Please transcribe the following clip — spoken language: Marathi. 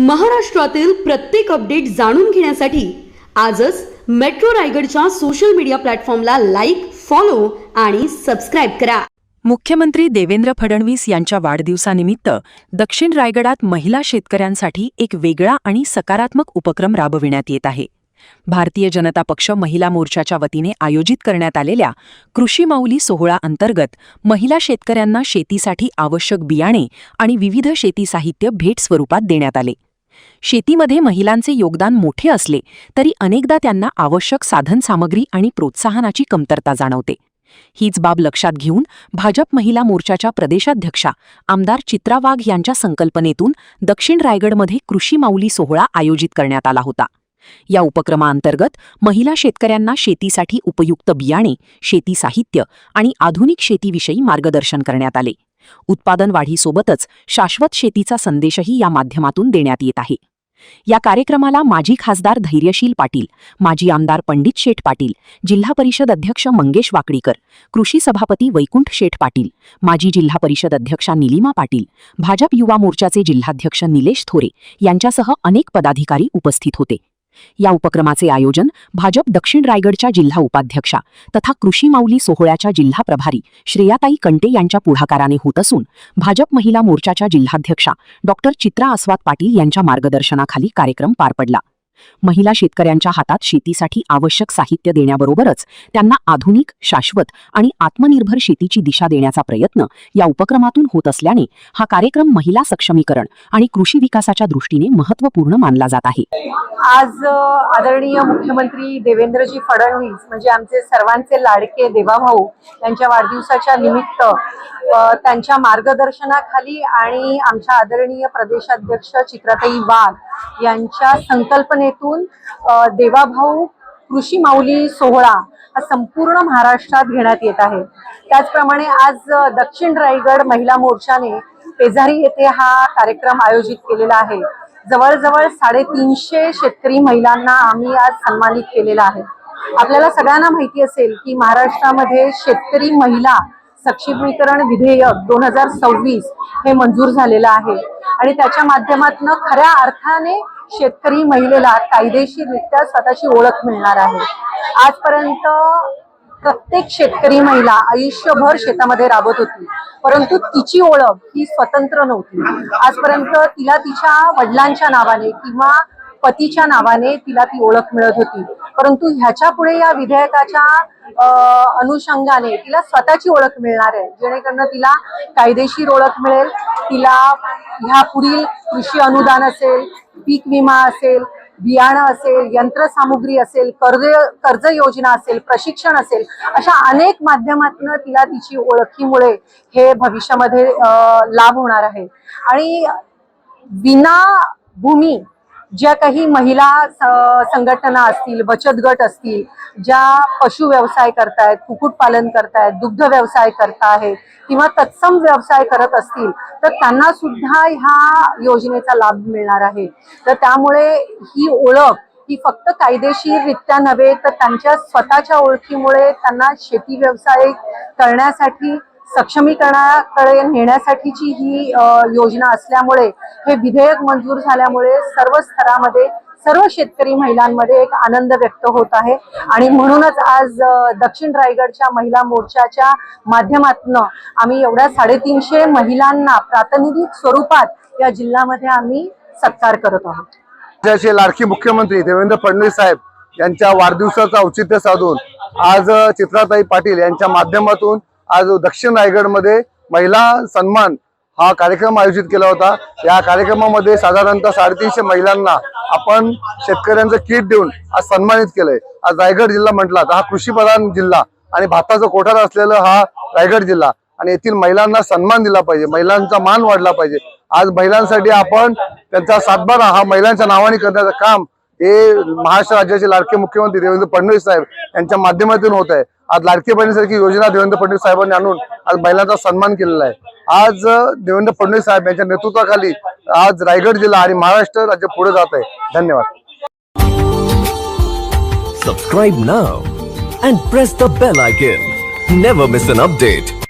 महाराष्ट्रातील प्रत्येक अपडेट जाणून घेण्यासाठी आजच मेट्रो रायगडच्या सोशल मीडिया प्लॅटफॉर्मला लाईक, फॉलो आणि सबस्क्राईब करा. मुख्यमंत्री देवेंद्र फडणवीस यांच्या वाढदिवसानिमित्त दक्षिण रायगडात महिला शेतकऱ्यांसाठी एक वेगळा आणि सकारात्मक उपक्रम राबविण्यात येत आहे. भारतीय जनता पक्ष महिला मोर्चाच्या वतीने आयोजित करण्यात आलेल्या कृषी माऊली सोहळा अंतर्गत महिला शेतकऱ्यांना शेतीसाठी आवश्यक बियाणे आणि विविध शेती साहित्य भेट स्वरूपात देण्यात आले. शेतीमध्ये महिलांचे योगदान मोठे असले तरी अनेकदा त्यांना आवश्यक साधनसामग्री आणि प्रोत्साहनाची कमतरता जाणवते. हीच बाब लक्षात घेऊन भाजप महिला मोर्चाच्या प्रदेशाध्यक्षा आमदार चित्रा वाघ यांच्या संकल्पनेतून दक्षिण रायगडमध्ये कृषी माऊली सोहळा आयोजित करण्यात आला होता. या उपक्रमाअंतर्गत महिला शेतकऱ्यांना शेतीसाठी उपयुक्त बियाणे, शेती साहित्य आणि आधुनिक शेतीविषयी मार्गदर्शन करण्यात आले. उत्पादन वाढीसोबतच शाश्वत शेतीचा संदेशही या माध्यमातून देण्यात येत आहे. या कार्यक्रमाला माजी खासदार धैर्यशील पाटील, माजी आमदार पंडित शेठ पाटील, जिल्हा परिषद अध्यक्ष मंगेश वाकडीकर, कृषी सभापती वैकुंठ शेठ पाटील, माजी जिल्हा परिषद अध्यक्षा निलिमा पाटील, भाजप युवा मोर्चाचे जिल्हाध्यक्ष निलेश थोरे यांच्यासह अनेक पदाधिकारी उपस्थित होते. या उपक्रमाचे आयोजन भाजप दक्षिण रायगडच्या जिल्हा उपाध्यक्षा तथा कृषी माऊली सोहळ्याच्या जिल्हा प्रभारी श्रेयाताई कंटे यांच्या पुढाकाराने होत असून भाजप महिला मोर्चाच्या जिल्हाध्यक्षा डॉक्टर चित्रा आस्वाद पाटील यांच्या मार्गदर्शनाखाली कार्यक्रम पार पडला. महिला शेतकऱ्यांच्या हातात शेतीसाठी आवश्यक साहित्य देण्याबरोबरच त्यांना आधुनिक, शाश्वत आणि आत्मनिर्भर शेतीची दिशा देण्याचा प्रयत्न या उपक्रमातून होत असल्याने हा कार्यक्रम महिला सक्षमीकरण आणि कृषी विकासाच्या दृष्टीने महत्त्वपूर्ण मानला जात आहे. आज आदरणीय मुख्यमंत्री देवेंद्रजी फडणवीस म्हणजे आमचे सर्वांचे लाडके देवाभाऊ यांच्या वाढदिवसाच्या निमित्त त्यांच्या मार्गदर्शनाखाली आणि आमच्या आदरणीय प्रदेशाध्यक्ष चित्राताई वाघ यांच्या संकल्पनेतून देवाभाऊ कृषी माऊली सोहळा हा संपूर्ण महाराष्ट्रात घेण्यात येत आहे. त्याचप्रमाणे आज दक्षिण रायगड महिला मोर्चाने पेजारी येथे हा कार्यक्रम आयोजित केलेला आहे. जवळजवळ 350 शेतकरी महिलांना आम्ही आज सन्मानित केलेला आहे. आपल्याला सगळ्यांना माहिती असेल की महाराष्ट्रामध्ये शेतकरी महिला सक्षमीकरण विधेयक 2026 हे मंजूर झालेलं आहे आणि त्याच्या माध्यमातून खऱ्या अर्थाने शेतकरी महिलेला कायदेशीररित्या स्वतःची ओळख मिळणार आहे. आजपर्यंत प्रत्येक शेतकरी महिला आयुष्यभर शेतामध्ये राबत होती, परंतु तिची ओळख ही स्वतंत्र नव्हती. आजपर्यंत तिला तिच्या वडिलांच्या नावाने किंवा पतीच्या नावाने तिला ती ओळख मिळत होती, परंतु ह्याच्या पुढे या विधेयकाच्या अनुषंगाने तिला स्वतःची ओळख मिळणार आहे, जेणेकरून तिला कायदेशीर ओळख मिळेल. तिला ह्या पुढील कृषी अनुदान असेल, पीक विमा असेल, बियाणं असेल, यंत्रसामुग्री असेल, कर्ज योजना असेल, प्रशिक्षण असेल, अशा अनेक माध्यमातून तिला तिची ओळखीमुळे हे भविष्यामध्ये लाभ होणार आहे. आणि विना भूमी ज्या काही महिला संघटना असतील, बचत गट असतील, ज्या पशु व्यवसाय करतायत, कुक्कुटपालन करतायत, दुग्ध व्यवसाय करतायत किंवा तत्सम व्यवसाय करत असतील तर त्यांना सुद्धा ह्या योजनेचा लाभ मिळणार आहे. तर त्यामुळे ही ओळख ही फक्त कायदेशीररित्या नव्हे तर त्यांच्या स्वतःच्या ओळखीमुळे त्यांना शेती व्यवसाय करण्यासाठी सक्षमीकरणाकडे नेण्यासाठीची ही योजना असल्यामुळे हे विधेयक मंजूर झाल्यामुळे सर्व स्तरामध्ये सर्व शेतकरी महिलांमध्ये एक आनंद व्यक्त होत आहे. आणि म्हणूनच आज दक्षिण रायगडच्या महिला मोर्चाच्या माध्यमातून आम्ही एवढ्या 350 महिलांना प्रातिनिधिक स्वरूपात या जिल्ह्यामध्ये आम्ही सत्कार करत आहोत. राज्याचे लाडके मुख्यमंत्री देवेंद्र फडणवीस साहेब यांच्या वाढदिवसाचं औचित्य साधून आज चित्राताई पाटील यांच्या माध्यमातून आज दक्षिण रायगडमध्ये महिला सन्मान हा कार्यक्रम आयोजित केला होता. या कार्यक्रमामध्ये साधारणतः 350 महिलांना आपण शेतकऱ्यांचं किट देऊन आज सन्मानित केलंय. आज रायगड जिल्हा म्हटला तर हा कृषीप्रधान जिल्हा आणि भाताचा कोठार असलेला हा रायगड जिल्हा आणि येथील महिलांना सन्मान दिला पाहिजे, महिलांचा मान वाढला पाहिजे. आज महिलांसाठी आपण त्यांचा सातबारा हा महिलांच्या नावाने करण्याचं काम हे महाराष्ट्र राज्याचे लाडके मुख्यमंत्री देवेंद्र फडणवीस साहेब यांच्या माध्यमातून होत आहे. आज लाडकी बहिणीसारखी योजना देवेंद्र फडणवीस साहेबांनी आणून आज महिलांचा सन्मान केलेला आहे. आज देवेंद्र फडणवीस साहेब यांच्या नेतृत्वाखाली आज रायगड जिल्हा आणि महाराष्ट्र राज्य पुढे जात आहे. धन्यवाद. Subscribe now and press the bell icon. Never miss an update.